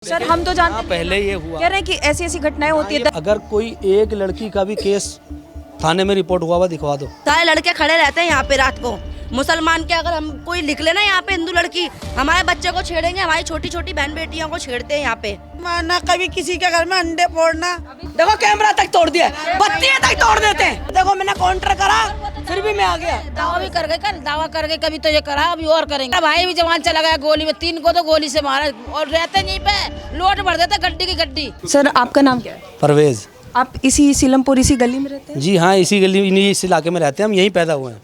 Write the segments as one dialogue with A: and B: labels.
A: Sir हम तो जानते
B: पहले ये हुआ,
A: कह रहे हैं कि ऐसी ऐसी घटनाएं होती है।
B: अगर कोई एक लड़की का भी केस थाने में रिपोर्ट हुआ दिखवा दो।
C: सारे लड़के खड़े रहते हैं यहाँ पे रात को। मुसलमान के अगर हम कोई लिख लेना यहाँ पे हिंदू लड़की हमारे बच्चे को छेड़ेंगे, हमारी छोटी छोटी बहन बेटियों को छेड़ते हैं यहाँ पे।
D: मारना, कभी किसी के घर में अंडे फोड़ना। देखो कैमरा तक तोड़ दिया, बत्तियां तक तोड़ देते हैं। देखो मैंने काउंटर करा फिर भी मैं आ गया।
E: दावा भी कर गए, कल दावा कर गए, कभी तो ये करा, अभी और करेंगे। भाई भी जवान चला गया गोली में, 3 को तो गोली से मारा और रहते नहीं पे लोट भर देते गड्डी की गड्डी।
A: सर आपका नाम क्या है?
B: परवेज।
A: आप इसी सीलमपुर इसी गली में रहते हैं?
B: जी हाँ, इसी गली इस इलाके में रहते हैं, हम यहीं पैदा हुए हैं।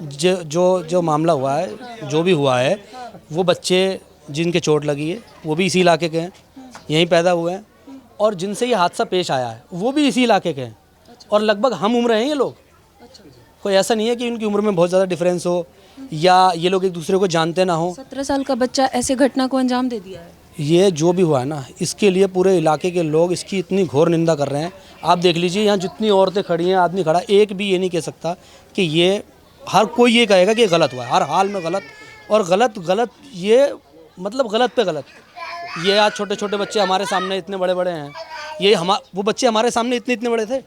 B: जो मामला हुआ है, जो भी हुआ है, वो बच्चे जिनके चोट लगी है वो भी इसी इलाके के हैं, यहीं पैदा हुए हैं, और जिनसे ये हादसा पेश आया है वो भी इसी इलाके के हैं, और लगभग हम उम्र हैं ये लोग। कोई ऐसा नहीं है कि उनकी उम्र में बहुत ज़्यादा डिफरेंस हो या ये लोग एक दूसरे को जानते ना हो।
A: 17 साल का बच्चा ऐसे घटना को अंजाम दे दिया है।
B: ये जो भी हुआ है ना, इसके लिए पूरे इलाके के लोग इसकी इतनी घोर निंदा कर रहे हैं। आप देख लीजिए यहाँ जितनी औरतें खड़ी हैं, आदमी खड़ा, एक भी ये नहीं कह सकता कि ये, हर कोई ये कहेगा कि गलत हुआ है, हर हाल में गलत, और गलत ये मतलब गलत पे गलत। ये आज छोटे छोटे बच्चे हमारे सामने इतने बड़े बड़े हैं, ये वो बच्चे हमारे सामने इतने बड़े थे,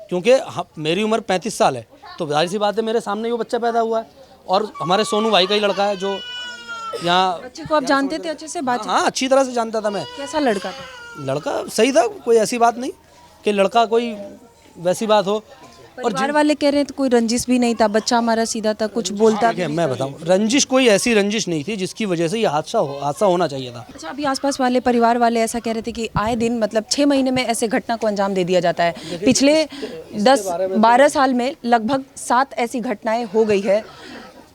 B: क्योंकि मेरी उम्र 35 साल है, तो जाहिर सी बात है मेरे सामने वो बच्चा पैदा हुआ है। और हमारे सोनू भाई का ही लड़का है जो यहाँ।
A: बच्चे को आप जानते थे अच्छे से? बात
B: हाँ, अच्छी तरह से जानता था मैं।
A: कैसा लड़का था?
B: लड़का सही था, कोई ऐसी बात नहीं कि लड़का कोई वैसी बात हो। और
A: परिवार वाले कह रहे हैं तो कोई रंजिश भी नहीं था, बच्चा हमारा सीधा था, कुछ बोलता भी।
B: मैं बताऊं, रंजिश कोई ऐसी रंजिश नहीं थी जिसकी वजह से ये हादसा होना चाहिए था।
A: अच्छा, अभी आसपास वाले परिवार वाले ऐसा कह रहे थे कि आए दिन मतलब 6 महीने में ऐसे घटना को अंजाम दे दिया जाता है। पिछले 10-12 साल में लगभग 7 ऐसी घटनाएं हो गई है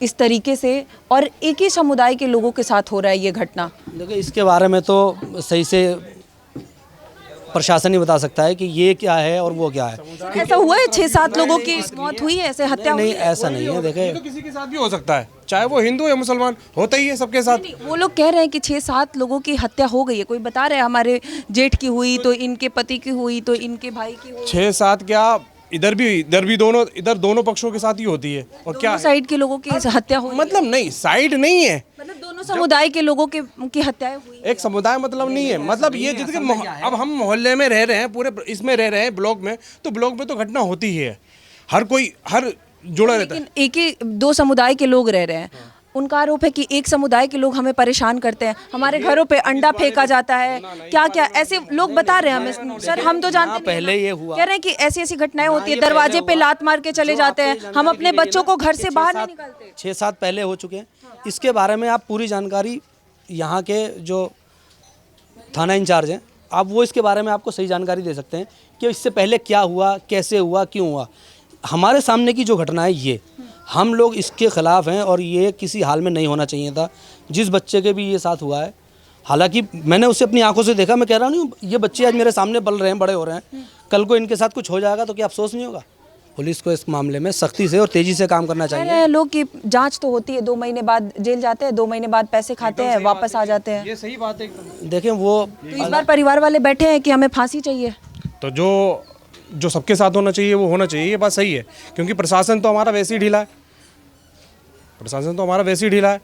A: इस तरीके से, और एक ही समुदाय के लोगों के साथ हो रहा है ये घटना।
B: देखिए, इसके बारे में तो सही से प्रशासन ही बता सकता है कि ये क्या है और वो क्या है।
A: ऐसा हुआ है 6-7 लोगों की मौत हुई है, ऐसे हत्या हुई
B: नहीं,
A: है?
B: ऐसा नहीं है। देखिए,
F: तो किसी के साथ भी हो सकता है, चाहे वो हिंदू या मुसलमान, होता ही है सबके साथ।
A: वो लोग कह रहे हैं कि 6-7 लोगों की हत्या हो गई है। कोई बता रहे हैं हमारे जेठ की हुई, तो इनके पति की हुई, तो इनके भाई की हुई।
F: 6-7 क्या, इधर भी दोनों पक्षों के साथ ही होती है। और क्या
A: साइड के लोगों की हत्या हुई,
F: मतलब नहीं, साइड नहीं है,
A: मतलब दोनों समुदाय के लोगों की हत्याएं हुई।
F: एक समुदाय मतलब नहीं है, मतलब ये जिसके अब हम मोहल्ले में रह रहे हैं, पूरे इसमें रह रहे हैं, ब्लॉक में, तो ब्लॉक में तो घटना होती ही है, हर कोई हर जुड़ा रहता है।
A: लेकिन एक ही 2 समुदाय के लोग रह रहे हैं। उनका आरोप है कि एक समुदाय के लोग हमें परेशान करते हैं, हमारे घरों पे अंडा फेंका जाता है, क्या क्या ऐसे लोग बता रहे हैं हमें। सर हम तो जानते
B: पहले ये हुआ,
A: कह रहे हैं कि ऐसी ऐसी घटनाएं होती है, दरवाजे पे लात मार के चले जाते हैं, हम अपने बच्चों को घर से बाहर नहीं निकालते।
B: 6-7 पहले हो चुके हैं। इसके बारे में आप पूरी जानकारी, यहाँ के जो थाना इंचार्ज हैं, आप वो इसके बारे में आपको सही जानकारी दे सकते हैं कि इससे पहले क्या हुआ, कैसे हुआ, क्यों हुआ। हमारे सामने की जो घटना है, ये हम लोग इसके ख़िलाफ़ हैं, और ये किसी हाल में नहीं होना चाहिए था। जिस बच्चे के भी ये साथ हुआ है, हालांकि मैंने उसे अपनी आंखों से देखा, मैं कह रहा नहीं, ये बच्चे आज मेरे सामने पल रहे हैं, बड़े हो रहे हैं, कल को इनके साथ कुछ हो जाएगा तो क्या अफसोस नहीं होगा। पुलिस को इस मामले में सख्ती से और तेज़ी से काम करना चाहिए।
A: लोग की जांच तो होती है, 2 महीने बाद जेल जाते हैं, 2 महीने बाद पैसे खाते हैं, वापस आ जाते हैं।
F: ये सही बात है एकदम।
B: देखें, वो
A: तो इस बार परिवार वाले बैठे हैं कि हमें फांसी चाहिए।
F: तो जो सबके साथ होना चाहिए वो होना चाहिए, ये बात सही है, क्योंकि प्रशासन तो हमारा वैसे ही ढीला है,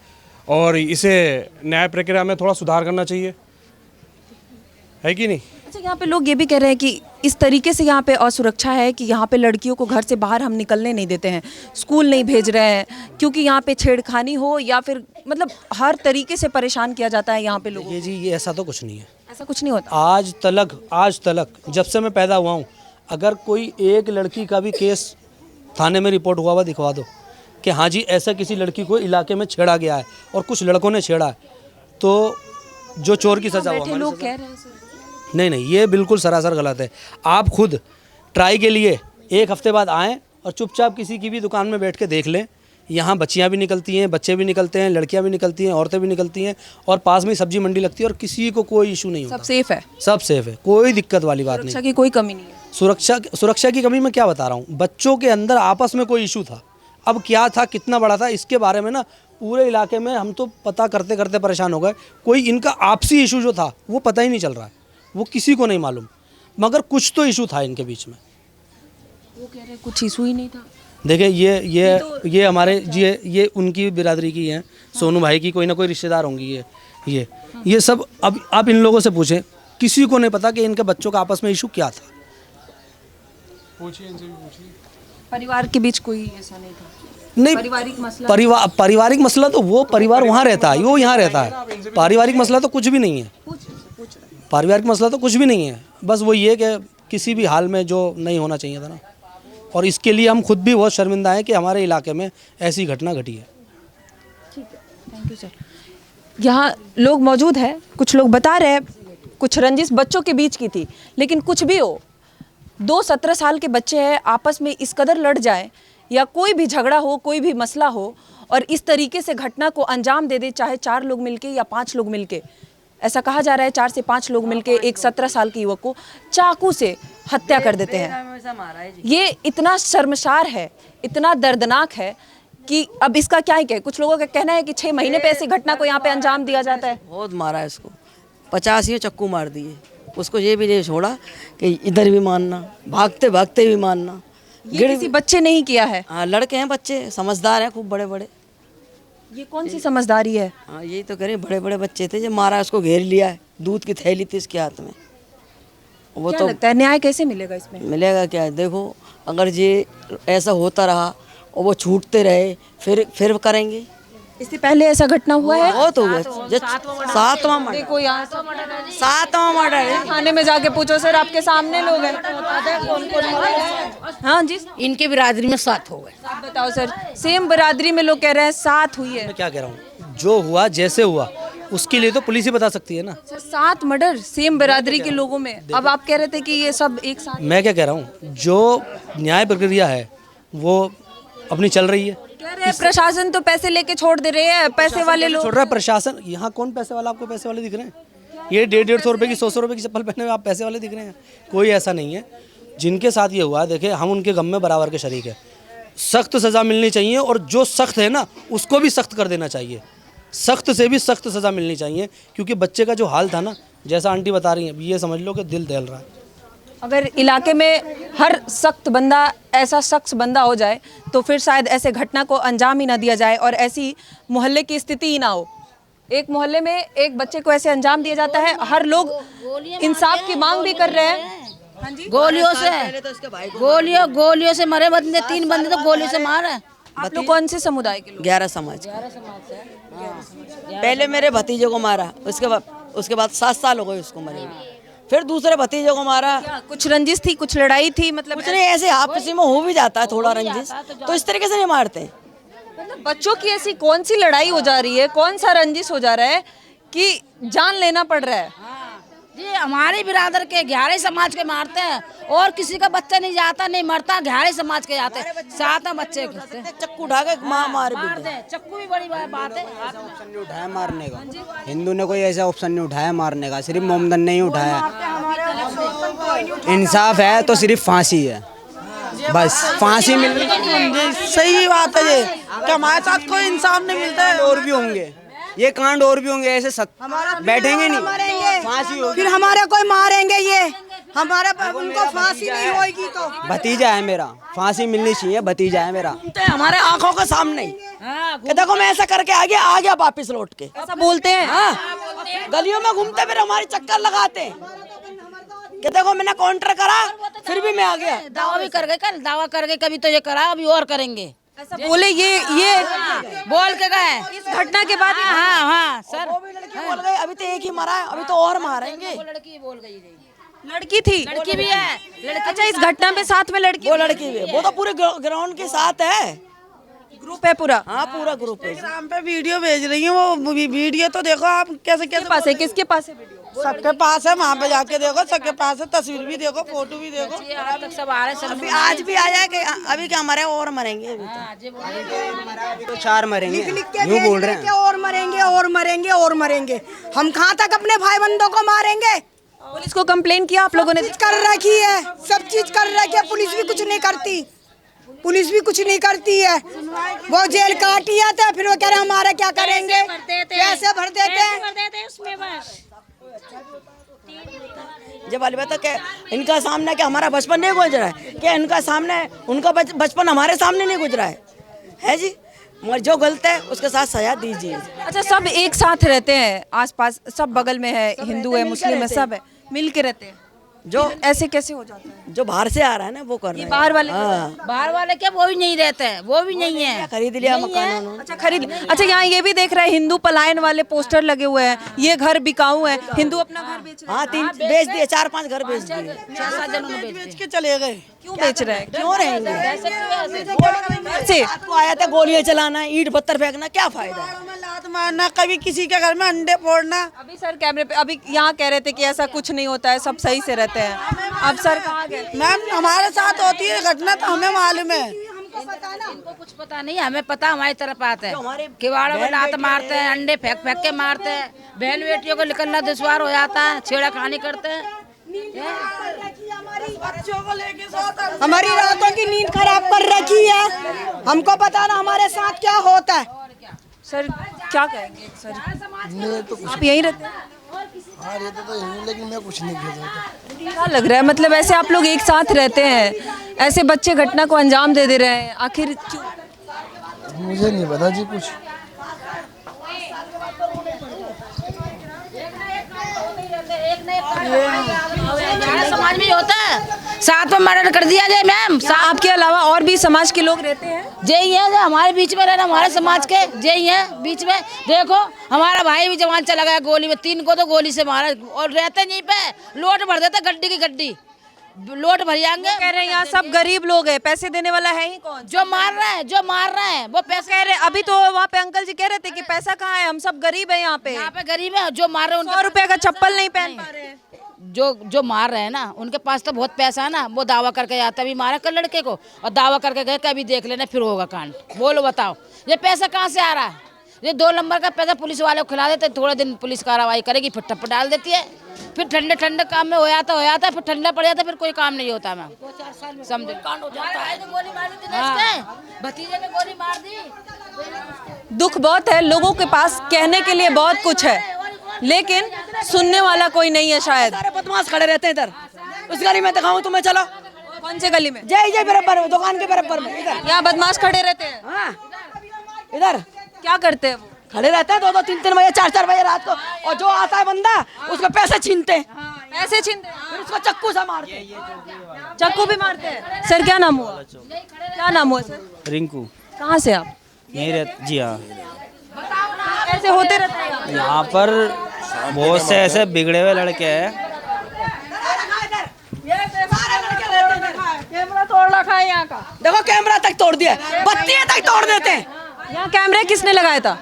F: और इसे न्याय प्रक्रिया में थोड़ा सुधार करना चाहिए, है कि नहीं।
A: अच्छा, यहाँ पे लोग ये भी कह रहे हैं कि इस तरीके से यहाँ पे असुरक्षा है कि यहाँ पे लड़कियों को घर से बाहर हम निकलने नहीं देते हैं, स्कूल नहीं भेज रहे हैं, क्योंकि यहाँ पे छेड़खानी हो या फिर मतलब हर तरीके से परेशान किया जाता है यहाँ पे लोगों को।
B: ये ऐसा तो कुछ नहीं है,
A: ऐसा कुछ नहीं होता।
B: आज तलक जब से मैं पैदा हुआ हूँ, अगर कोई एक लड़की का भी केस थाने में रिपोर्ट हुआ दिखवा दो कि हाँ जी ऐसा किसी लड़की को इलाके में छेड़ा गया है और कुछ लड़कों ने छेड़ा है, तो जो चोर की सज़ा हुआ।
A: लोग कह रहे हैं सर।
B: नहीं, ये बिल्कुल सरासर गलत है। आप खुद ट्राई के लिए 1 हफ्ते बाद आएँ और चुपचाप किसी की भी दुकान में बैठ के देख लें। यहाँ बच्चियाँ भी निकलती हैं, बच्चे भी निकलते हैं, लड़कियाँ भी निकलती हैं, औरतें भी निकलती हैं, और पास में सब्जी मंडी लगती है, और किसी को कोई इशू नहीं होता।
A: सब सेफ है,
B: सब सेफ है, कोई दिक्कत वाली बात नहीं।
A: सुरक्षा की कोई कमी नहीं है।
B: सुरक्षा की कमी मैं क्या बता रहा हूँ, बच्चों के अंदर आपस में कोई इशू था। अब क्या था, कितना बड़ा था, इसके बारे में ना पूरे इलाके में हम तो पता करते करते परेशान हो गए। कोई इनका आपसी इशू जो था वो पता ही नहीं चल रहा है, वो किसी को नहीं मालूम, मगर कुछ तो इशू था इनके बीच में।
A: वो कह रहे हैं कुछ इशू ही नहीं था।
B: देखिए ये हमारे ये उनकी बिरादरी की हैं, सोनू भाई की कोई ना कोई रिश्तेदार होंगी ये, ये सब अब आप इन लोगों से पूछें, किसी को नहीं पता कि इनके बच्चों का आपस में इशू क्या था।
F: पूछिए, इनसे भी पूछिए।
A: परिवार के बीच कोई ऐसा नहीं था?
B: नहीं,
A: पारिवारिक मसला?
B: पारिवारिक मसला तो वो परिवार वहाँ रहता है, वो यहाँ रहता है। पारिवारिक मसला तो कुछ भी नहीं है। पारिवारिक मसला तो कुछ भी नहीं है। बस वो ये कि किसी भी हाल में जो नहीं होना चाहिए था ना, और इसके लिए हम खुद भी बहुत शर्मिंदा हैं कि हमारे इलाके में ऐसी घटना घटी है।
A: Thank you sir. यहाँ लोग मौजूद हैं, कुछ लोग बता रहे हैं कुछ रंजिश बच्चों के बीच की थी, लेकिन कुछ भी हो, 2 17 साल के बच्चे हैं, आपस में इस कदर लड़ जाए या कोई भी झगड़ा हो, कोई भी मसला हो और इस तरीके से घटना को अंजाम दे दे, चाहे 4 लोग मिलके या 5 लोग मिलके। ऐसा कहा जा रहा है 4 से 5 लोग मिलके एक 17 साल के युवक को चाकू से हत्या कर देते हैं। ये इतना शर्मसार है, इतना दर्दनाक है कि अब इसका क्या ही कहे। कुछ लोगों का कहना है कि 6 महीने पे ऐसी घटना को यहाँ पे अंजाम दिया जाता है।
D: बहुत मारा है इसको, 50 चक्कू मार दिए उसको। ये भी नहीं छोड़ा कि इधर भी मारना, भागते भागते भी मारना।
A: ये किसी बच्चे ने ही किया है?
D: हाँ, लड़के हैं, बच्चे समझदार हैं, खूब बड़े बड़े।
A: ये कौन सी समझदारी है?
D: हाँ, यही तो करें, बड़े बड़े बच्चे थे जो मारा, उसको घेर लिया है, दूध की थैली थी इसके हाथ में। वो
A: क्या
D: तो
A: लगता है न्याय कैसे मिलेगा इसमें?
D: मिलेगा क्या? देखो, अगर ये ऐसा होता रहा और वो छूटते रहे, फिर करेंगे।
A: इससे पहले ऐसा घटना हुआ है?
D: बहुत हो गया। 7वां मर्डर।
A: देखो यहाँ
D: 7वां मर्डर है।
A: थाने में जाके पूछो सर, आपके सामने लोग हैं। हाँ जी,
E: इनके बिरादरी में 7 हो गए।
A: आप बताओ सर, सेम बिरादरी में लोग कह रहे हैं 7 हुई है।
B: मैं क्या कह रहा हूँ, जो हुआ जैसे हुआ उसके लिए तो पुलिस ही बता सकती है ना।
A: सर 7 मर्डर सेम बिरादरी के लोगों में, अब आप कह रहे थे कि ये सब एक साथ।
B: मैं क्या कह रहा हूँ, जो न्याय प्रक्रिया है वो अपनी चल रही है।
A: कह रहे हैं प्रशासन तो पैसे लेके छोड़ दे रहे हैं, पैसे वाले लोग।
B: छोड़ रहा है प्रशासन। यहाँ कौन पैसे वाला आपको पैसे वाले दिख रहे हैं? ये 150 रुपए की 100 रुपए की चप्पल पहने हुए आप पैसे वाले दिख रहे हैं? कोई ऐसा नहीं है। जिनके साथ ये हुआ, देखे हम उनके गम में बराबर के शरीक है। सख्त सज़ा मिलनी चाहिए और जो सख्त है ना उसको भी सख्त कर देना चाहिए। सख्त से भी सख्त सज़ा मिलनी चाहिए, क्योंकि बच्चे का जो हाल था ना, जैसा आंटी बता रही हैं, ये समझ लो कि दिल दहल रहा है।
A: अगर इलाके में हर सख्त बंदा ऐसा शख्स बंदा हो जाए तो फिर शायद ऐसे घटना को अंजाम ही ना दिया जाए और ऐसी मोहल्ले की स्थिति ही ना हो। एक मोहल्ले में एक बच्चे को ऐसे अंजाम दिया जाता है, हर लोग इंसाफ की मांग भी कर रहे हैं। हाँ जी,
E: गोलियों से मरे बंदे, 3 बंदे तो गोलियों से मारे।
A: आप लोग कौन से समुदाय के लोग?
D: 11 समाज। पहले मेरे भतीजे को मारा, उसके बाद 7 साल हो गए उसको मरे। फिर दूसरे भतीजे को मारा।
A: क्या कुछ रंजिश थी, कुछ लड़ाई थी? मतलब
D: कुछ नहीं, ऐसे आपसी में हो भी जाता है थोड़ा रंजिश, तो इस तरीके से नहीं मारते।
A: मतलब बच्चों की ऐसी कौन सी लड़ाई हो जा रही है, कौन सा रंजिश हो जा रहा है कि जान लेना पड़ रहा है?
E: जी, हमारे बिरादर के 11 समाज के मारते हैं और किसी का बच्चा नहीं जाता, नहीं मरता, 11 समाज के जाते हैं। 7 बच्चे
D: चक्कू उठा के मार भी दे।
E: चक्कू भी बड़ी बात है।
G: ऑप्शन नहीं उठाया मारने का, हिंदू ने कोई ऐसा ऑप्शन नहीं उठाया मारने का, सिर्फ मोमदन नहीं उठाया। इंसाफ है तो सिर्फ फांसी है, बस फांसी मिल।
D: सही बात है ये कि हमारे साथ कोई इंसाफ नहीं मिलता है।
G: और भी होंगे ये कांड, और भी होंगे ऐसे बैठेंगे नहीं, फांसी होगी।
D: फिर हमारे कोई मारेंगे, ये हमारे उनको फांसी नहीं होगी तो।
G: भतीजा है मेरा, फांसी मिलनी चाहिए, भतीजा है मेरा।
D: हमारे आंखों के सामने ही कि देखो मैं ऐसा करके आ गया वापिस लौट के,
A: ऐसा बोलते हैं।
D: हाँ, गलियों में घूमते फिर हमारे चक्कर लगाते हैं कि देखो मैंने काउंटर करा, फिर भी मैं आ गया।
E: दावा भी कर गए, कल दावा कर गए, कभी तो ये करा, अभी और करेंगे।
A: ऐसा बोले ये
E: बोल के गए
A: इस घटना के बाद।
E: हाँ सर,
D: वो भी लड़की बोल गई, अभी तो एक ही मरा है, अभी तो और मारेंगे।
E: लड़की बोल गई,
A: लड़की थी,
E: लड़की भी है।
A: अच्छा, इस घटना में साथ में लड़की,
D: वो लड़की भी है, वो तो पूरे ग्राउंड के साथ है,
A: ग्रुप है पूरा।
D: हाँ पूरा ग्रुप है।
H: इंस्टाग्राम पे वीडियो भेज रही है, वो वीडियो तो देखो आप कैसे
A: किसके पास है, किसके पास है वीडियो?
H: सबके पास है, वहाँ पे जाके देखो, सबके पास है, तस्वीर भी देखो, फोटो भी देखो।
E: आज तक सब आ रहे हैं,
D: अभी आज भी आ जाए, अभी क्या मरे और मरेंगे। अभी
G: तो 4 मरेंगे, यूँ बोल रहे हैं।
H: और मरेंगे और मरेंगे और मरेंगे, हम कहाँ तक अपने भाई बंदों को मारेंगे?
A: पुलिस को कंप्लेन किया आप लोगों ने?
H: कर रखी है, सब चीज कर रखी है, पुलिस भी कुछ नहीं करती, पुलिस भी कुछ नहीं करती है। वो जेल काटी है तो फिर वो कह रहे हमारा क्या करेंगे, पैसे भर देते हैं
E: उसमें बस।
D: जब वाली बात है कि इनका सामने कि हमारा बचपन नहीं गुजरा है, क्या इनका सामने उनका बचपन हमारे सामने नहीं गुजरा है जी। मगर जो गलत है उसके साथ सजा दीजिए।
A: अच्छा, सब एक साथ रहते हैं, आसपास सब बगल में है, हिंदू है, मुस्लिम है, सब है, मिल के रहते हैं,
D: जो
A: ऐसे कैसे हो जाता है?
D: जो बाहर से आ रहा है ना वो कर रहे हैं।
A: बाहर वाले
E: बाहर वाले क्या वो भी नहीं रहते हैं, वो भी नहीं है।
D: खरीद लिया मकान उन्होंने।
A: अच्छा खरीद। अच्छा, यहाँ ये भी देख रहे हैं हिंदू पलायन वाले पोस्टर लगे हुए हैं, ये घर बिकाऊ है, हिंदू अपना घर बेच रहे हैं।
D: हाँ, 3 बेच दिए, 4-5 घर बेच दिए।
E: 6-7 जनों ने बेच
D: के चले गए।
A: क्यों बेच रहे हैं?
D: क्यों रहेंगे?
A: से
D: आपको आया था गोलियां चलाना, ईंट पत्थर फेंकना, क्या फायदा है? लात मारना, कभी किसी के घर में अंडे फोड़ना।
A: अभी सर कैमरे पे अभी यहाँ कह रहे थे कि ऐसा कुछ नहीं होता है, सब सही से रहते हैं। अब सर कहाँ गए?
D: मैम हमारे साथ होती है घटना तो हमें मालूम है।
E: इनको कुछ पता नहीं, हमें पता, हमारी तरफ आते हैं, किवाड़ों में लात मारते हैं, अंडे फेंक फेंक के मारते हैं, बहन बेटियों को निकलना दुश्वार हो जाता है, छेड़खानी करते हैं।
H: हमारी रातों की नींद खराब कर रखी है, हमको पता ना हमारे साथ क्या होता है।
A: सर क्या कहेंगे सर? आप यहीं रहते हैं?
I: हाँ रहता तो यहीं, लेकिन मैं कुछ नहीं कह सकता।
A: क्या लग रहा है, मतलब ऐसे आप लोग एक साथ रहते हैं, ऐसे बच्चे घटना को अंजाम दे रहे हैं, आखिर क्यों?
I: मुझे नहीं पता जी कुछ।
E: हमारे समाज में होता है, साथ में मर्डर कर दिया जाए मैम।
A: आपके अलावा और भी समाज के लोग रहते हैं?
E: यही है जो हमारे बीच में रहना, हमारे समाज के यही है बीच में। देखो हमारा भाई भी जवान चला गया गोली में, 3 को तो गोली से मारा, और रहते यहीं पे लोट भर देते, गड्डी की गड्डी लोट भर जाएंगे।
A: कह रहे हैं यहाँ सब गरीब लोग हैं, पैसे देने वाला है ही कौन?
E: जो मार रहे हैं वो पैसे
A: कह रहे, अभी तो वहाँ पे अंकल जी कह रहे थे कि पैसा कहाँ है, हम सब गरीब हैं यहाँ पे
E: गरीब है, जो मार रहे हैं
A: 100 रुपए का चप्पल नहीं पहन पा रहे हैं।
E: जो मार रहे हैं ना, उनके पास तो बहुत पैसा है ना, वो दावा करके आता है, अभी मारा कर लड़के को और दावा करके गए कि अभी देख लेना फिर होगा कांड। बोलो बताओ, ये पैसा कहाँ से आ रहा है? ये 2 नंबर का पैसा पुलिस वाले को खिला देते, थोड़े दिन पुलिस कार्रवाई करेगी, फिर ठप्प डाल देती है, फिर ठंडे काम में हो जाता है, फिर ठंडा पड़ जाता है, फिर कोई काम नहीं होता। मैम समझो, कांड हो जाता है। गोली मार दी थी इसके भतीजे ने, गोली मार दी।
A: दुख बहुत है, लोगों के पास कहने के लिए बहुत कुछ है, लेकिन सुनने वाला कोई नहीं है शायद।
D: सारे बदमाश खड़े रहते हैं इधर, उस गली में दिखाऊं तुम्हें, चलो।
A: कौन से गली में?
D: जय बराबर में, दुकान के बराबर में, इधर।
A: यहाँ बदमाश खड़े रहते हैं?
D: हाँ, इधर
A: क्या करते हैं वो?
D: खड़े रहते हैं 2-2, 3-3 बजे, 4-4 बजे रात को, और जो आता है बंदा उसको पैसे छीनते हैं,
A: पैसे छीनते हैं,
D: फिर उसको चक्कू से मारते हैं।
A: चाकू भी मारते हैं। सर क्या नाम हुआ? क्या नाम हुआ सर?
J: रिंकू।
A: कहाँ से आप?
J: यहीं रहते जी। हाँ,
A: ऐसे होते रहते हैं
J: यहाँ पर बहुत से ऐसे बिगड़े हुए लड़के हैं।
H: कैमरा तोड़ रखा है यहाँ का,
D: देखो कैमरा तक तोड़ दिया, बत्तियां तक तोड़ देते हैं।
A: यहाँ कैमरा किसने लगाया था?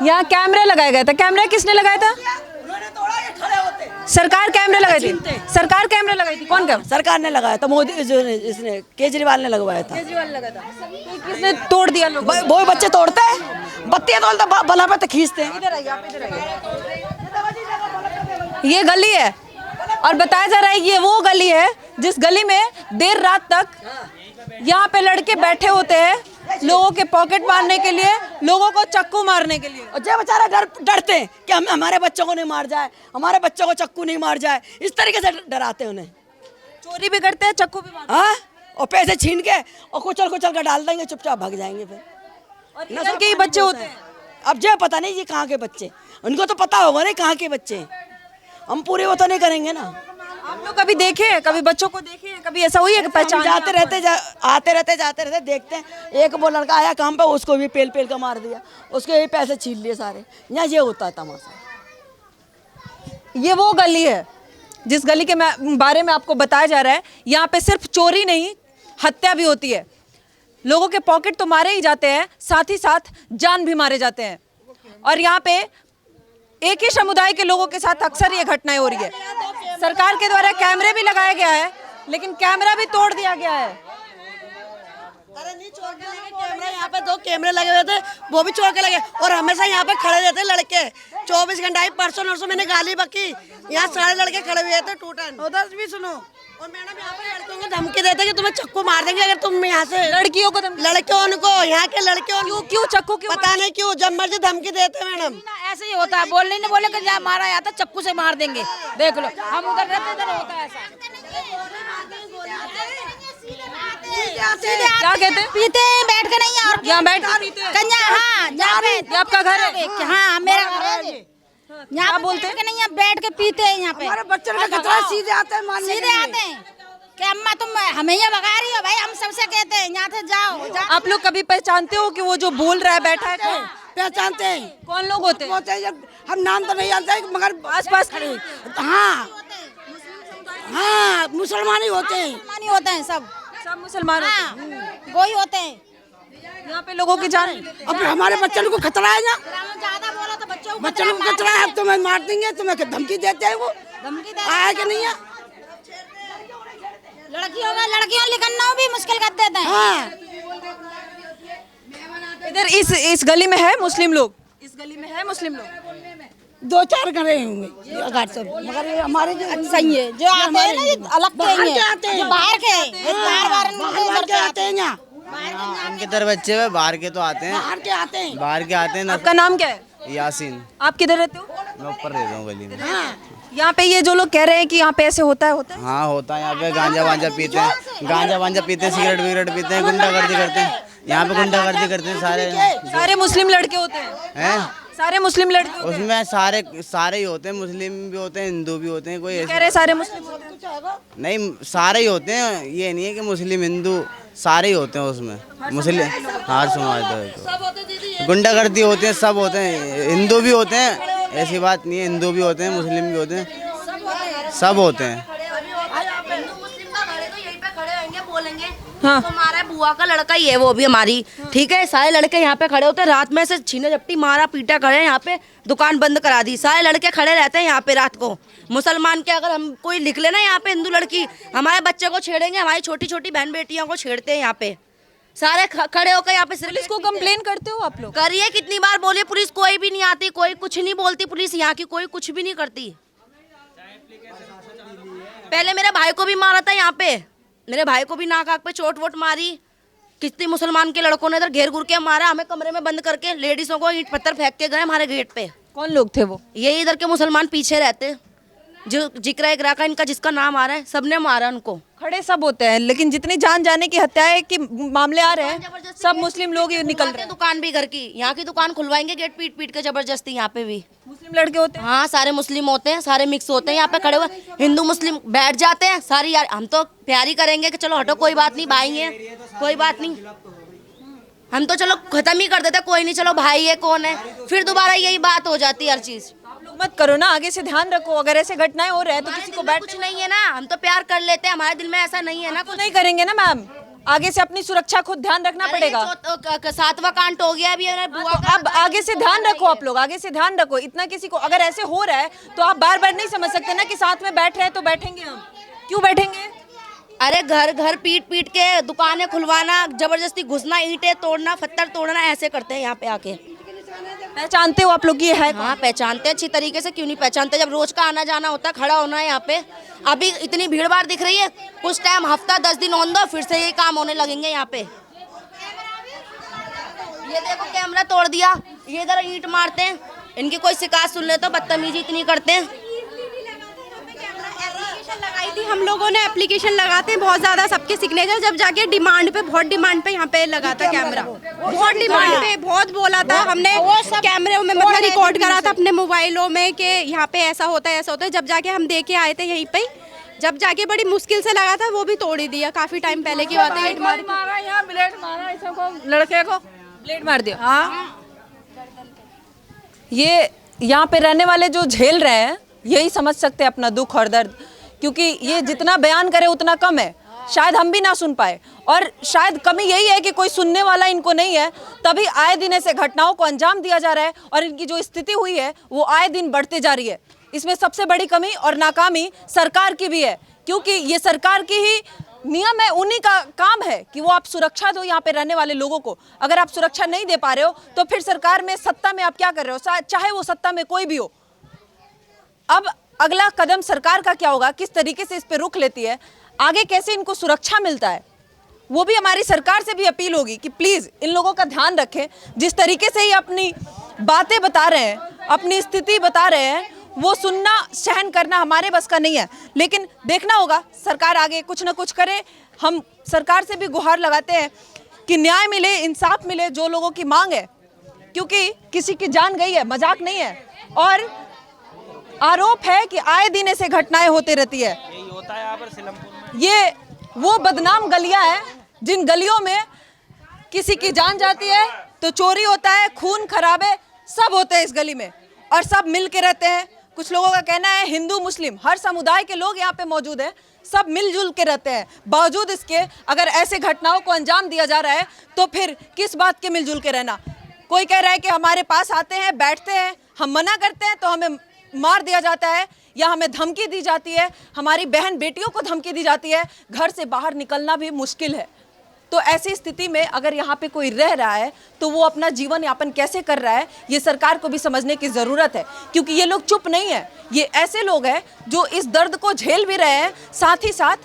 A: यहाँ कैमरे लगाया गया था, कैमरा किसने लगाया था? सरकार कैमरे लगाई थी, सरकार कैमरे लगाई थी। कौन कैमरा?
D: सरकार ने लगाया था, मोदी इसने, केजरीवाल ने लगवाया था।
A: केजरीवाल लगाया था। किसने तोड़ दिया लोग?
D: वो बच्चे तोड़ते हैं, बत्तियां तोड़ते, बल्ब पे तो खींचते हैं।
A: इधर आइए, आप इधर आइए। ये गली है और बताया जा रहा है ये वो गली है जिस गली में देर रात तक यहाँ पे लड़के बैठे होते हैं लोगों के पॉकेट मारने के लिए, लोगों को चक्कू मारने के लिए।
D: और जो बेचारा डरते हैं कि हमारे बच्चों को नहीं मार जाए, हमारे बच्चों को चक्कू नहीं मार जाए, इस तरीके से डराते हैं उन्हें।
A: चोरी भी करते हैं, चक्कू भी मारते हैं।
D: हाँ, और पैसे छीन के और कुचल कर डाल देंगे, चुपचाप भाग जाएंगे। फिर
A: और इधर के ही बच्चे होते हैं।
D: अब जो पता नहीं ये कहाँ के बच्चे, उनको तो पता होगा नहीं कहाँ के बच्चे, हम पूरे वो तो नहीं करेंगे ना।
A: आप लोग कभी देखे, कभी बच्चों को देखे, कभी ऐसा हुई है कि पहचान?
D: जाते रहते आते रहते जाते रहते देखते हैं, एक वो लड़का आया काम पे, उसको भी पेल का मार दिया, उसके भी पैसे छीन लिए सारे। यहाँ ये होता है तमाशा।
A: ये वो गली है जिस गली के बारे में आपको बताया जा रहा है। यहाँ पे सिर्फ चोरी नहीं, हत्या भी होती है। लोगों के पॉकेट तो मारे ही जाते हैं, साथ ही साथ जान भी मारे जाते हैं। और यहाँ पे एक ही समुदाय के लोगों के साथ अक्सर ये घटनाएं हो रही है। सरकार के द्वारा कैमरे भी लगाया गया है, लेकिन कैमरा भी तोड़ दिया गया है।
D: अरे नहीं, चोर के लगे कैमरा, यहाँ पे 2 कैमरे लगे हुए थे, वो भी चोर के लगे, और हमेशा यहाँ पे खड़े रहते लड़के 24 घंटा। परसों नरसों मैंने गाली बकी, यहाँ सारे लड़के खड़े हुए थे टूटन। उधर भी सुनो, और मैडम यहाँ पे लड़कियों को धमकी देते कि तुम्हें चक्कू मार देंगे अगर तुम यहाँ से।
A: लड़कियों को
D: लड़कियों को, यहाँ के लड़कियों
A: क्यों चक्कू क्यों?
D: पता नहीं क्यों, जब मर्जी धमकी देते मैडम।
E: ऐसे ही होता है, बोलने नहीं बोले कि जहाँ मारा जाता चक्कू से मार देंगे। देख लो, हम उधर रहते, इधर होता है ऐसा।
A: क्या कहते हैं?
E: पीते हैं बैठ के नहीं और
A: यहाँ बैठ के पीते हैं?
E: कन्या हाँ यहाँ पे
A: ये आपका घर है?
E: हाँ मेरा घर है यहाँ पे
A: बोलते
E: बैठ के नहीं यहाँ बैठ के पीते हैं यहाँ पे
H: हमारे बच्चों का खतरा है, सीधे आते हैं मारने के
E: सीधे
H: लिए।
E: आते हैं कि अम्मा तुम हमें यहाँ भगा रही हो भाई, हम सबसे कहते हैं यहाँ से जाओ
A: आप लोग कभी पहचानते हो कि वो जो बोल रहा है बैठा है कौन?
H: पहचानते हैं।
A: कौन लोग होते हैं?
H: होते हैं, हम नाम तो नहीं जानते हैं, मगर
A: आसपास खड़े हैं।
H: हाँ हाँ मुसलमान ही होते हैं।
E: मुसलमान ही होते हैं सब
A: मुसलमान होते
E: हाँ
A: हैं।
E: वही होते हैं।
A: यहाँ पे लोगों की जान
H: अब हमारे बच्चों को खतरा है ना,
E: ज्यादा बोला तो बच्चों को
H: बच्चों को खतरा है, अब तुम्हें मार देंगे, तुम्हें धमकी देते हैं, वो
E: धमकी
H: आया कि नहीं है?
E: लड़कियों निकलना भी मुश्किल कर देते हैं।
H: हाँ
A: इधर इस गली में है मुस्लिम लोग? इस गली में है मुस्लिम लोग?
H: 2-4 घरे होंगे अगर सब, मगर ये हमारे जो
E: सही है जो आते हैं ना ये अलग के
H: बाहर
E: हैं,
H: के आते हैं।
E: जो बाहर के हैं,
H: बाहर के आते हैं यहाँ,
J: इनके तरफ बच्चे हुए बाहर के तो आते हैं,
H: बाहर के आते हैं।
J: बाहर के आते हैं ना।
A: आपका नाम क्या है?
J: यासीन।
A: आप किधर रहते हो?
J: मैं ऊपर रहता हूँ गली में।
A: यहाँ पे ये जो लोग कह रहे हैं कि यहाँ पे ऐसे होता है
J: हाँ होता है, यहाँ पे गांजा वांजा पीते हैं, सिगरेट विगरेट पीते हैं, गुंडागर्दी करते हैं, यहाँ पे गुंडागर्दी करते हैं
A: सारे मुस्लिम लड़के होते हैं? सारे मुस्लिम लड़के होते हैं?
J: उसमें सारे ही होते हैं, मुस्लिम भी होते हैं, हिंदू भी होते हैं, कोई
A: कह
J: ऐसे
A: रहे सारे मुस्लिम होते हैं?
J: नहीं, सारे ही होते हैं, ये नहीं है कि मुस्लिम हिंदू, सारे ही होते हैं उसमें। मुस्लिम हर समाज गुंडागर्दी होते हैं, सब होते हैं, हिंदू भी होते हैं, ऐसी बात नहीं है, हिंदू भी होते हैं, मुस्लिम भी होते हैं, सब होते हैं।
C: बोलेंगे हाँ। तो हमारा बुआ का लड़का ही है वो भी हमारी, ठीक है। सारे लड़के यहाँ पे खड़े होते हैं, रात में से छीने झपटी मारा पीटा खड़े हैं यहाँ पे, दुकान बंद करा दी, सारे लड़के खड़े रहते हैं यहाँ पे रात को। मुसलमान के अगर हम कोई लिख लेना यहाँ पे हिंदू लड़की, हमारे बच्चे को छेड़ेंगे, हमारी छोटी छोटी बहन बेटियों को छेड़ते हैं यहाँ पे, सारे खड़े होकर यहाँ पे।
A: पुलिस को कंप्लेन करते हो आप लोग?
C: करिए, कितनी बार बोलिए, पुलिस कोई भी नहीं आती, कोई कुछ नहीं बोलती, पुलिस यहाँ की कोई कुछ भी नहीं करती। पहले मेरे भाई को भी मारा था यहाँ पे, मेरे भाई को भी नाक आँख पे चोट वोट मारी, कितनी मुसलमान के लड़कों ने इधर घेर घुर के मारा, हमें कमरे में बंद करके लेडीजों को ईंट पत्थर फेंक के गए हमारे गेट पे।
A: कौन लोग थे वो?
C: ये इधर के मुसलमान पीछे रहते, जो जिक्र इकरा का इनका जिसका नाम आ रहा है, सबने मारा उनको।
A: खड़े सब होते हैं, लेकिन जितनी जान जाने की हत्याएं के मामले आ रहे हैं सब मुस्लिम लोग ही निकल रहे हैं।
C: दुकान भी घर की, यहाँ की दुकान खुलवाएंगे गेट पीट पीट के जबरदस्ती, यहाँ पे भी
A: मुस्लिम लड़के होते हैं?
C: हाँ सारे मुस्लिम होते हैं, सारे मिक्स होते हैं यहाँ पे खड़े हुए, हिंदू मुस्लिम बैठ जाते हैं सारी। यार हम तो प्यारी करेंगे कि चलो हटो, कोई बात नहीं, भाई है, कोई बात नहीं, हम तो चलो खत्म ही कर देते, कोई नहीं, चलो भाई है, कौन है, फिर दोबारा यही बात हो जाती है हर चीज।
A: मत करो ना, आगे से ध्यान रखो, अगर ऐसे घटनाएं हो रहे हैं तो किसी को बैठ
C: कुछ नहीं है ना, हम तो प्यार कर लेते हैं, हमारे दिल में ऐसा नहीं है ना,
A: कुछ नहीं करेंगे ना मैम, आगे से अपनी सुरक्षा खुद ध्यान रखना पड़ेगा।
C: 7वां कांड हो गया अभी बुआ
A: तो अब आगे से ध्यान रखो, आप लोग आगे से ध्यान रखो। इतना किसी को अगर ऐसे हो रहा है तो आप बार बार नहीं समझ सकते ना कि साथ में बैठ रहे हैं तो बैठेंगे हम, क्यों बैठेंगे?
C: अरे घर घर पीट पीट के दुकानें खुलवाना, जबरदस्ती घुसना, ईंटें तोड़ना, पत्थर तोड़ना, ऐसे करते हैं यहाँ पे आके।
A: पहचानते हो आप लोग ये है?
C: हाँ पहचानते हैं अच्छी तरीके से, क्यों नहीं पहचानते, जब रोज का आना जाना होता है, खड़ा होना है यहाँ पे। अभी इतनी भीड़ भाड़ दिख रही है, कुछ टाइम हफ्ता 10 दिन होने दो, फिर से ये काम होने लगेंगे यहाँ पे। ये देखो कैमरा तोड़ दिया, ये इधर ईंट मारते हैं, इनकी कोई शिकायत सुन ले तो बदतमीजी इतनी करते हैं।
K: लगाई थी हम लोगों ने, एप्लीकेशन लगाते हैं बहुत ज्यादा, सबके सिग्नेचर, जब जाके डिमांड पे, बहुत डिमांड पे यहाँ पे लगा था कैमरा, बहुत डिमांड पे, बहुत बोला था हमने, कैमरे में मतलब रिकॉर्ड करा था अपने मोबाइलों में कि यहाँ पे ऐसा होता है ऐसा होता है। जब जाके हम दे के आए थे यहीं पे, जब जाके बड़ी मुश्किल से लगा था, वो भी तोड़ ही दिया, काफी टाइम पहले की बात है।
A: ब्लेड मारा लड़के को, ब्लेड मार दिया। हाँ, ये यहाँ पे रहने वाले जो झेल रहे हैं यही समझ सकते हैं अपना दुख और दर्द, क्योंकि ये जितना बयान करे उतना कम है, शायद हम भी ना सुन पाए, और शायद कमी यही है कि कोई सुनने वाला इनको नहीं है, तभी आए दिन ऐसे घटनाओं को अंजाम दिया जा रहा है, और इनकी जो स्थिति हुई है वो आए दिन बढ़ते जा रही है। इसमें सबसे बड़ी कमी और नाकामी सरकार की भी है, क्योंकि ये सरकार की ही नियम है, उन्हीं का काम है कि वो आप सुरक्षा दो यहाँ पे रहने वाले लोगों को। अगर आप सुरक्षा नहीं दे पा रहे हो तो फिर सरकार में, सत्ता में आप क्या कर रहे हो, चाहे वो सत्ता में कोई भी हो। अब अगला कदम सरकार का क्या होगा, किस तरीके से इस पे रुख लेती है, आगे कैसे इनको सुरक्षा मिलता है, वो भी हमारी सरकार से भी अपील होगी कि प्लीज इन लोगों का ध्यान रखें। जिस तरीके से ये अपनी बातें बता रहे हैं, अपनी स्थिति बता रहे हैं, वो सुनना सहन करना हमारे बस का नहीं है, लेकिन देखना होगा सरकार आगे कुछ ना कुछ करे। हम सरकार से भी गुहार लगाते हैं कि न्याय मिले, इंसाफ मिले जो लोगों की मांग है, क्योंकि किसी की जान गई है, मजाक नहीं है। और आरोप है कि आए दिन ऐसे घटनाएं होती रहती है। ये वो बदनाम गलियां हैं जिन गलियों में किसी की जान जाती है तो चोरी होता है, खून खराबे सब होते हैं इस गली में, और सब मिल के रहते हैं। कुछ लोगों का कहना है हिंदू मुस्लिम हर समुदाय के लोग यहाँ पे मौजूद हैं, सब मिलजुल के रहते हैं। बावजूद इसके अगर ऐसे घटनाओं को अंजाम दिया जा रहा है तो फिर किस बात के मिलजुल के रहना। कोई कह रहा है कि हमारे पास आते हैं, बैठते हैं, हम मना करते हैं तो हमें मार दिया जाता है या हमें धमकी दी जाती है, हमारी बहन बेटियों को धमकी दी जाती है, घर से बाहर निकलना भी मुश्किल है। तो ऐसी स्थिति में अगर यहाँ पे कोई रह रहा है तो वो अपना जीवन यापन कैसे कर रहा है, ये सरकार को भी समझने की ज़रूरत है, क्योंकि ये लोग चुप नहीं है। ये ऐसे लोग हैं जो इस दर्द को झेल भी रहे हैं, साथ ही साथ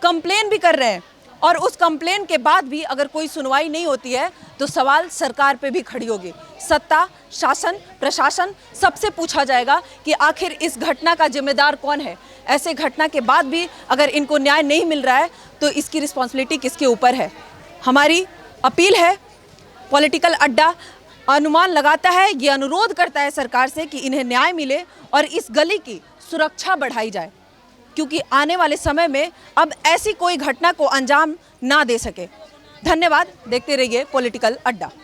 A: कंप्लेन भी कर रहे हैं, और उस कंप्लेन के बाद भी अगर कोई सुनवाई नहीं होती है तो सवाल सरकार पे भी खड़ी होगी। सत्ता, शासन, प्रशासन सबसे पूछा जाएगा कि आखिर इस घटना का जिम्मेदार कौन है। ऐसे घटना के बाद भी अगर इनको न्याय नहीं मिल रहा है तो इसकी रिस्पॉन्सिबिलिटी किसके ऊपर है। हमारी अपील है, पॉलिटिकल अड्डा अनुमान लगाता है, ये अनुरोध करता है सरकार से कि इन्हें न्याय मिले और इस गली की सुरक्षा बढ़ाई जाए, क्योंकि आने वाले समय में अब ऐसी कोई घटना को अंजाम ना दे सके। धन्यवाद, देखते रहिए पॉलिटिकल अड्डा।